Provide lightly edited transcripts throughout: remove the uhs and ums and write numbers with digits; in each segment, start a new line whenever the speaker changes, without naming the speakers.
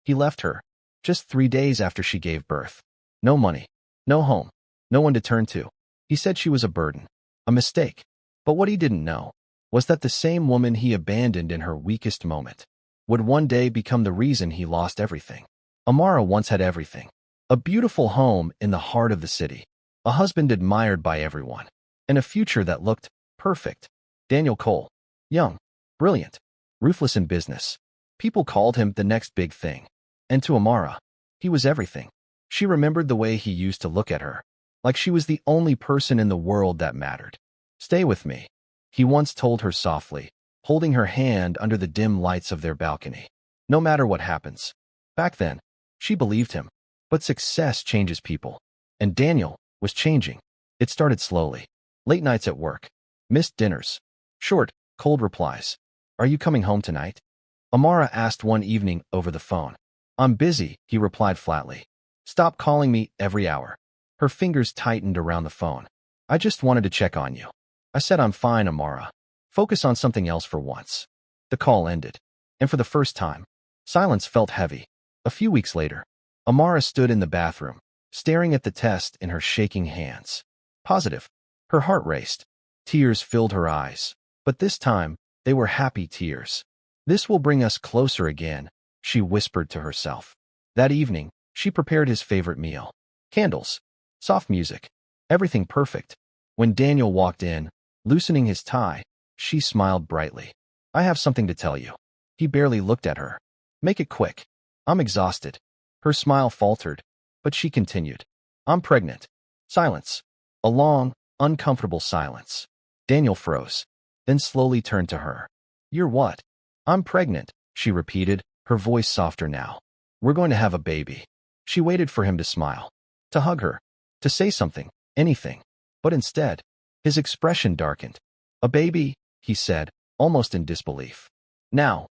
He left her, just 3 days after she gave birth. No money, no home, no one to turn to. He said she was a burden, a mistake. But what he didn't know was that the same woman he abandoned in her weakest moment would one day become the reason he lost everything. Amara once had everything. A beautiful home in the heart of the city, a husband admired by everyone, and a future that looked perfect. Daniel Cole. Young, brilliant, ruthless in business. People called him the next big thing. And to Amara, he was everything. She remembered the way he used to look at her, like she was the only person in the world that mattered. "Stay with me," he once told her softly, holding her hand under the dim lights of their balcony. "No matter what happens." Back then, she believed him. But success changes people. And Daniel was changing. It started slowly. Late nights at work. Missed dinners. Short, cold replies. "Are you coming home tonight?" Amara asked one evening over the phone. "I'm busy," he replied flatly. "Stop calling me every hour." Her fingers tightened around the phone. "I just wanted to check on you." "I said I'm fine, Amara. Focus on something else for once." The call ended. And for the first time, silence felt heavy. A few weeks later, Amara stood in the bathroom, staring at the test in her shaking hands. Positive. Her heart raced. Tears filled her eyes. But this time, they were happy tears. "This will bring us closer again," she whispered to herself. That evening, she prepared his favorite meal. Candles, soft music, everything perfect. When Daniel walked in, loosening his tie, she smiled brightly. "I have something to tell you." He barely looked at her. "Make it quick. I'm exhausted." Her smile faltered, but she continued. "I'm pregnant." Silence. A long, uncomfortable silence. Daniel froze, then slowly turned to her. "You're what?" "I'm pregnant," she repeated, her voice softer now. "We're going to have a baby." She waited for him to smile, to hug her, to say something, anything. But instead, his expression darkened. "A baby?" he said, almost in disbelief. "Now."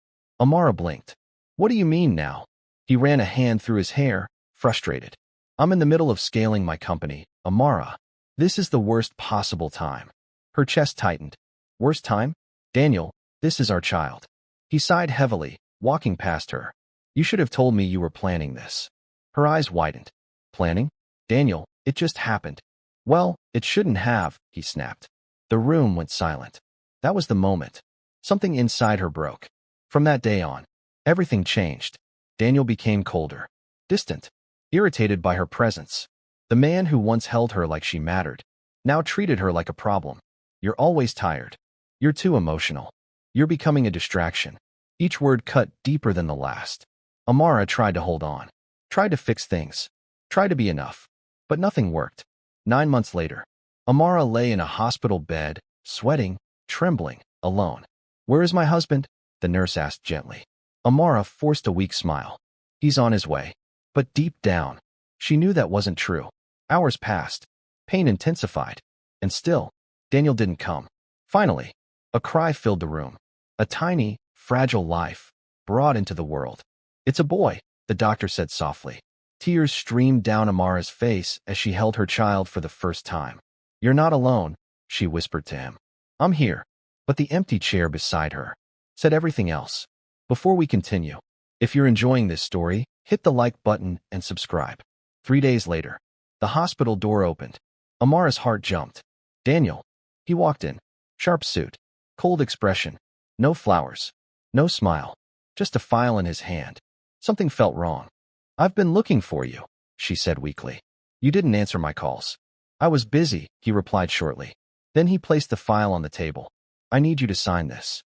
Amara blinked. "What do you mean now?" He ran a hand through his hair, frustrated. "I'm in the middle of scaling my company, Amara. This is the worst possible time." Her chest tightened. "Worst time?" "Daniel, this is our child." He sighed heavily, walking past her. "You should have told me you were planning this." Her eyes widened. "Planning?" "Daniel, it just happened." "Well, it shouldn't have," he snapped. The room went silent. That was the moment. Something inside her broke. From that day on, everything changed. Daniel became colder, distant, irritated by her presence. The man who once held her like she mattered, now treated her like a problem. "You're always tired. You're too emotional. You're becoming a distraction." Each word cut deeper than the last. Amara tried to hold on, tried to fix things, tried to be enough. But nothing worked. 9 months later, Amara lay in a hospital bed, sweating, trembling, alone. "Where is my husband?" the nurse asked gently. Amara forced a weak smile. "He's on his way." But deep down, she knew that wasn't true. Hours passed. Pain intensified. And still, Daniel didn't come. Finally, a cry filled the room. A tiny, fragile life, brought into the world. "It's a boy," the doctor said softly. Tears streamed down Amara's face as she held her child for the first time. "You're not alone," she whispered to him. "I'm here." But the empty chair beside her said everything else. Before we continue, if you're enjoying this story, hit the like button and subscribe. 3 days later, the hospital door opened. Amara's heart jumped. "Daniel." He walked in. Sharp suit, cold expression, no flowers, no smile, just a file in his hand. Something felt wrong. "I've been looking for you," she said weakly. "You didn't answer my calls." "I was busy," he replied shortly. Then he placed the file on the table. "I need you to sign this."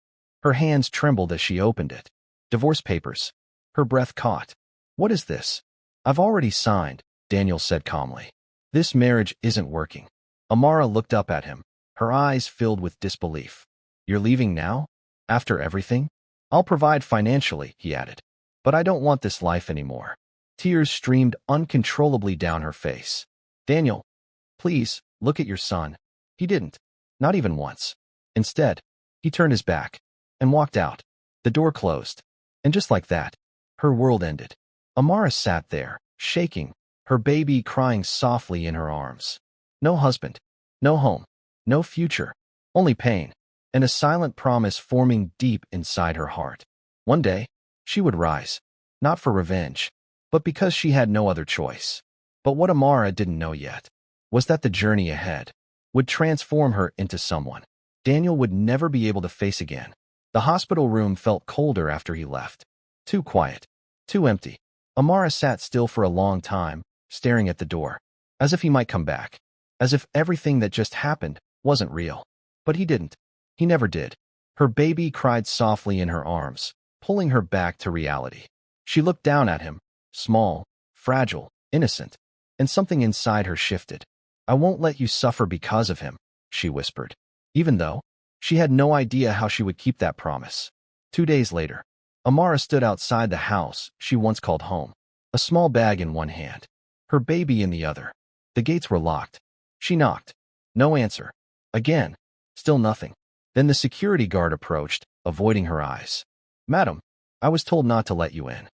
Her hands trembled as she opened it. Divorce papers. Her breath caught. "What is this?" "I've already signed," Daniel said calmly. "This marriage isn't working." Amara looked up at him, her eyes filled with disbelief. "You're leaving now? After everything?" "I'll provide financially," he added. "But I don't want this life anymore." Tears streamed uncontrollably down her face. "Daniel, please, look at your son." He didn't. Not even once. Instead, he turned his back and walked out. The door closed. And just like that, her world ended. Amara sat there, shaking, her baby crying softly in her arms. No husband, no home, no future, only pain, and a silent promise forming deep inside her heart. One day, she would rise. not for revenge, but because she had no other choice. But what Amara didn't know yet was that the journey ahead would transform her into someone Daniel would never be able to face again. The hospital room felt colder after he left. Too quiet, too empty. Amara sat still for a long time, staring at the door, as if he might come back, as if everything that just happened wasn't real. But he didn't. He never did. Her baby cried softly in her arms, pulling her back to reality. She looked down at him, small, fragile, innocent, and something inside her shifted. "I won't let you suffer because of him," she whispered, even though she had no idea how she would keep that promise. 2 days later, Amara stood outside the house she once called home, a small bag in one hand, her baby in the other. The gates were locked. She knocked. No answer. Again. Still nothing. Then the security guard approached, avoiding her eyes. "Madam, I was told not to let you in."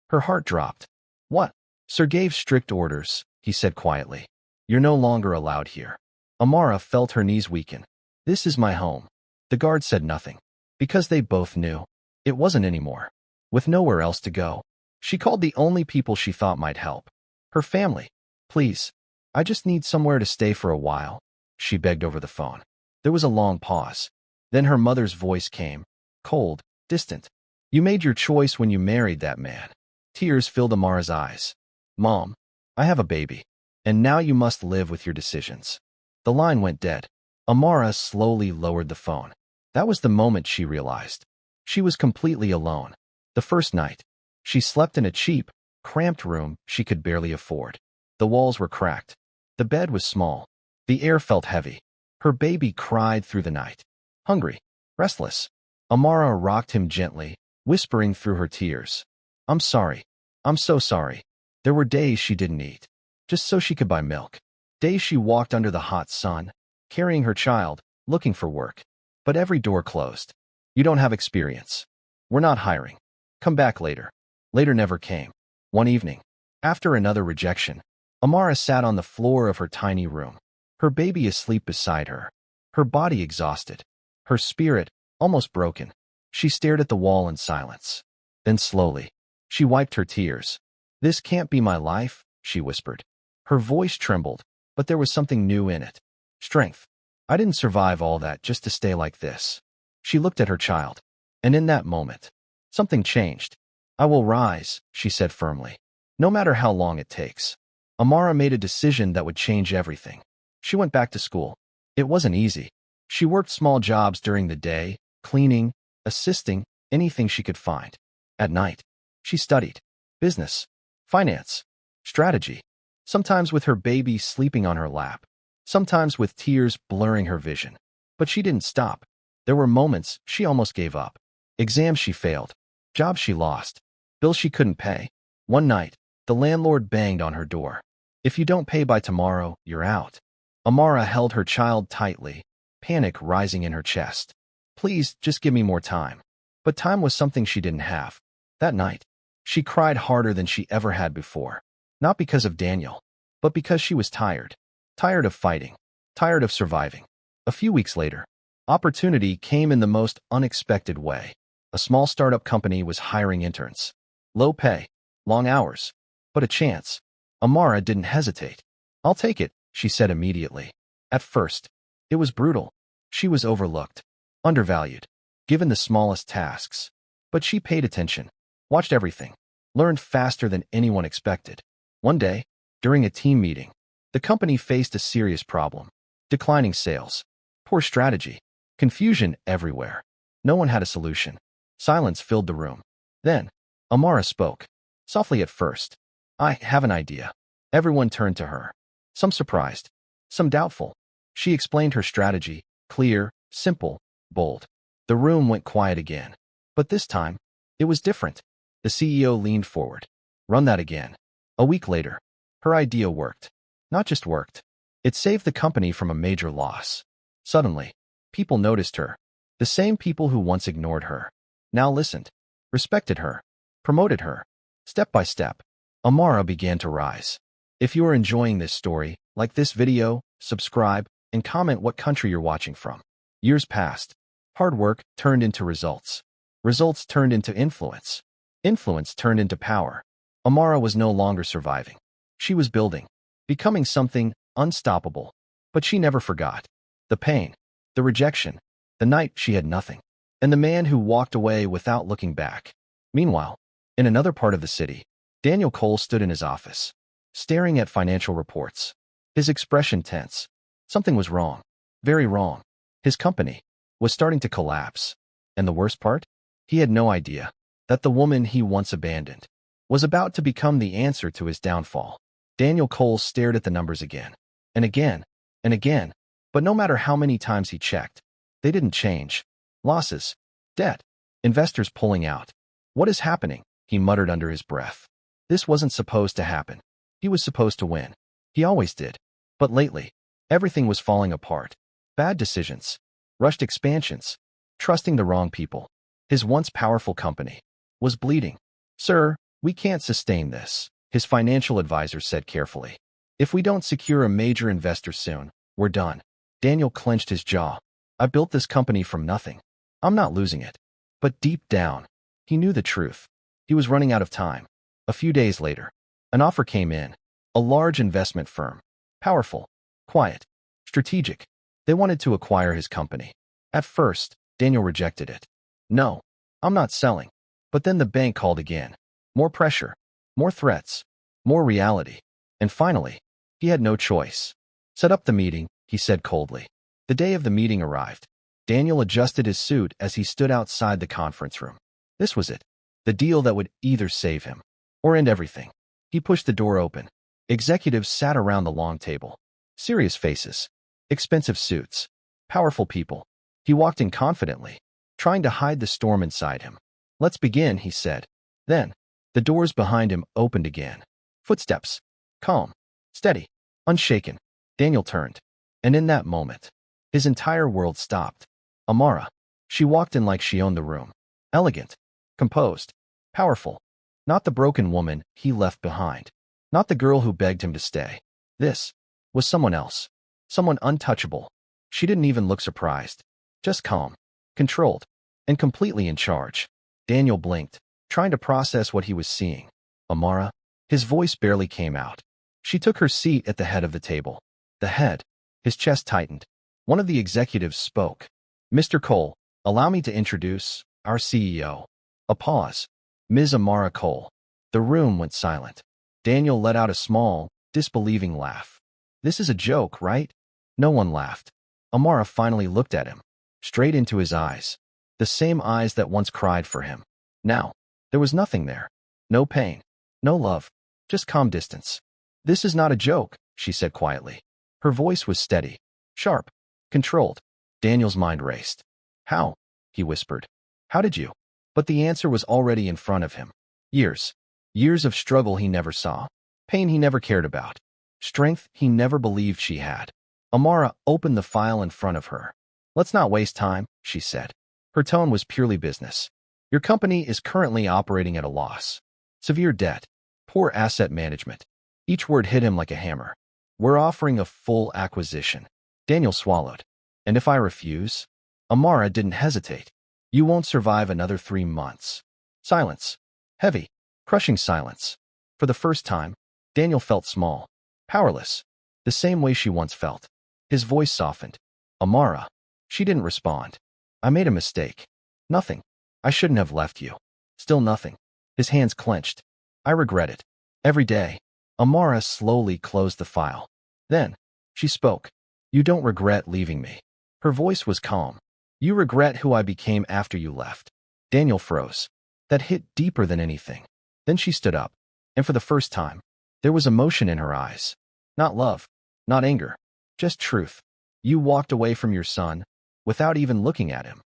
Her heart dropped. "What?" "Sir gave strict orders," he said quietly. "You're no longer allowed here." Amara felt her knees weaken. "This is my home." The guard said nothing, because they both knew it wasn't anymore. With nowhere else to go, she called the only people she thought might help. Her family. "Please, I just need somewhere to stay for a while," she begged over the phone. There was a long pause. Then her mother's voice came, cold, distant. "You made your choice when you married that man." Tears filled Amara's eyes. "Mom, I have a baby, and now you must live with your decisions." The line went dead. Amara slowly lowered the phone. That was the moment she realized. She was completely alone. The first night, she slept in a cheap, cramped room she could barely afford. The walls were cracked. The bed was small. The air felt heavy. Her baby cried through the night. Hungry, restless. Amara rocked him gently, whispering through her tears, "I'm sorry. I'm so sorry." There were days she didn't eat, just so she could buy milk. Days she walked under the hot sun, carrying her child, looking for work. But every door closed. "You don't have experience. We're not hiring. Come back later." Later never came. One evening, after another rejection, Amara sat on the floor of her tiny room, her baby asleep beside her, her body exhausted, her spirit almost broken. She stared at the wall in silence. Then slowly, she wiped her tears. "This can't be my life," she whispered. Her voice trembled, but there was something new in it. Strength. "I didn't survive all that just to stay like this." She looked at her child, and in that moment, something changed. "I will rise," she said firmly, "no matter how long it takes." Amara made a decision that would change everything. She went back to school. It wasn't easy. She worked small jobs during the day, cleaning, assisting, anything she could find. At night, she studied business, finance, strategy, sometimes with her baby sleeping on her lap, sometimes with tears blurring her vision. But she didn't stop. There were moments she almost gave up. Exams she failed, jobs she lost, bills she couldn't pay. One night, the landlord banged on her door. "If you don't pay by tomorrow, you're out." Amara held her child tightly, panic rising in her chest. "Please, just give me more time." But time was something she didn't have. That night, she cried harder than she ever had before. Not because of Daniel, but because she was tired. Tired of fighting. Tired of surviving. A few weeks later, opportunity came in the most unexpected way. A small startup company was hiring interns. Low pay, long hours, but a chance. Amara didn't hesitate. "I'll take it," she said immediately. At first, it was brutal. She was overlooked, undervalued, given the smallest tasks. But she paid attention, watched everything, learned faster than anyone expected. One day, during a team meeting, the company faced a serious problem. Declining sales, poor strategy, confusion everywhere. No one had a solution. Silence filled the room. Then, Amara spoke, softly at first. "I have an idea." Everyone turned to her. Some surprised, some doubtful. She explained her strategy, clear, simple, bold. The room went quiet again. But this time, it was different. The CEO leaned forward. "Run that again." A week later, her idea worked. Not just worked. It saved the company from a major loss. Suddenly, people noticed her. The same people who once ignored her now listened, respected her, promoted her. Step by step, Amara began to rise. If you are enjoying this story, like this video, subscribe, and comment what country you're watching from. Years passed. Hard work turned into results. Results turned into influence. Influence turned into power. Amara was no longer surviving. She was building, becoming something unstoppable. But she never forgot. The pain, the rejection, the night she had nothing, and the man who walked away without looking back. Meanwhile, in another part of the city, Daniel Cole stood in his office, staring at financial reports. His expression tense. Something was wrong. Very wrong. His company was starting to collapse. And the worst part? He had no idea that the woman he once abandoned was about to become the answer to his downfall. Daniel Cole stared at the numbers again, and again, and again, but no matter how many times he checked, they didn't change. Losses, debt, investors pulling out. What is happening? He muttered under his breath. This wasn't supposed to happen. He was supposed to win. He always did. But lately, everything was falling apart. Bad decisions, rushed expansions, trusting the wrong people. His once powerful company was bleeding. Sir, we can't sustain this, his financial advisor said carefully. If we don't secure a major investor soon, we're done. Daniel clenched his jaw. I built this company from nothing. I'm not losing it. But deep down, he knew the truth. He was running out of time. A few days later, an offer came in. A large investment firm. Powerful, quiet, strategic. They wanted to acquire his company. At first, Daniel rejected it. No, I'm not selling. But then the bank called again. More pressure, more threats, more reality. And finally, he had no choice. Set up the meeting, he said coldly. The day of the meeting arrived. Daniel adjusted his suit as he stood outside the conference room. This was it. The deal that would either save him or end everything. He pushed the door open. Executives sat around the long table. Serious faces. Expensive suits. Powerful people. He walked in confidently, trying to hide the storm inside him. Let's begin, he said. Then, the doors behind him opened again. Footsteps. Calm. Steady. Unshaken. Daniel turned. And in that moment, his entire world stopped. Amara. She walked in like she owned the room. Elegant. Composed. Powerful. Not the broken woman he left behind. Not the girl who begged him to stay. This was someone else. Someone untouchable. She didn't even look surprised. Just calm. Controlled. And completely in charge. Daniel blinked, trying to process what he was seeing. Amara. His voice barely came out. She took her seat at the head of the table. The head. His chest tightened. One of the executives spoke. Mr. Cole, allow me to introduce our CEO. A pause. Ms. Amara Cole. The room went silent. Daniel let out a small, disbelieving laugh. This is a joke, right? No one laughed. Amara finally looked at him, straight into his eyes. The same eyes that once cried for him. Now, there was nothing there. No pain. No love. Just calm distance. This is not a joke, she said quietly. Her voice was steady, sharp, controlled. Daniel's mind raced. How? He whispered. How did you? But the answer was already in front of him. Years. Years of struggle he never saw. Pain he never cared about. Strength he never believed she had. Amara opened the file in front of her. Let's not waste time, she said. Her tone was purely business. Your company is currently operating at a loss. Severe debt. Poor asset management. Each word hit him like a hammer. We're offering a full acquisition. Daniel swallowed. And if I refuse? Amara didn't hesitate. You won't survive another 3 months. Silence. Heavy, crushing silence. For the first time, Daniel felt small, powerless, the same way she once felt. His voice softened. Amara. She didn't respond. I made a mistake. Nothing. I shouldn't have left you. Still nothing. His hands clenched. I regret it. Every day. Amara slowly closed the file. Then, she spoke. You don't regret leaving me. Her voice was calm. You regret who I became after you left. Daniel froze. That hit deeper than anything. Then she stood up. And for the first time, there was emotion in her eyes. Not love. Not anger. Just truth. You walked away from your son, without even looking at him.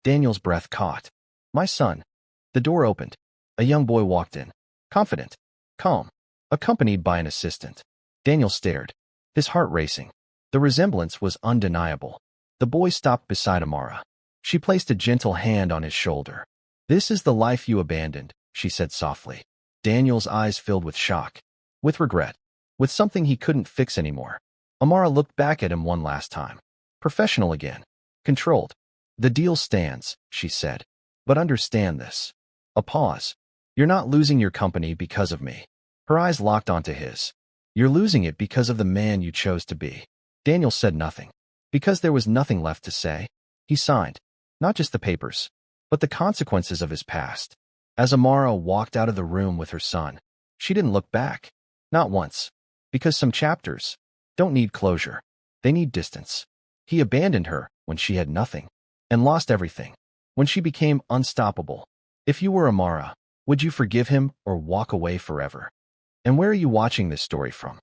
Daniel's breath caught. My son. The door opened. A young boy walked in. Confident. Calm. Accompanied by an assistant. Daniel stared. His heart racing. The resemblance was undeniable. The boy stopped beside Amara. She placed a gentle hand on his shoulder. This is the life you abandoned, she said softly. Daniel's eyes filled with shock. With regret. With something he couldn't fix anymore. Amara looked back at him one last time. Professional again. Controlled. The deal stands, she said. But understand this. A pause. You're not losing your company because of me. Her eyes locked onto his. You're losing it because of the man you chose to be. Daniel said nothing. Because there was nothing left to say, he signed. Not just the papers, but the consequences of his past. As Amara walked out of the room with her son, she didn't look back. Not once. Because some chapters don't need closure. They need distance. He abandoned her when she had nothing and lost everything. When she became unstoppable. If you were Amara, would you forgive him or walk away forever? And where are you watching this story from?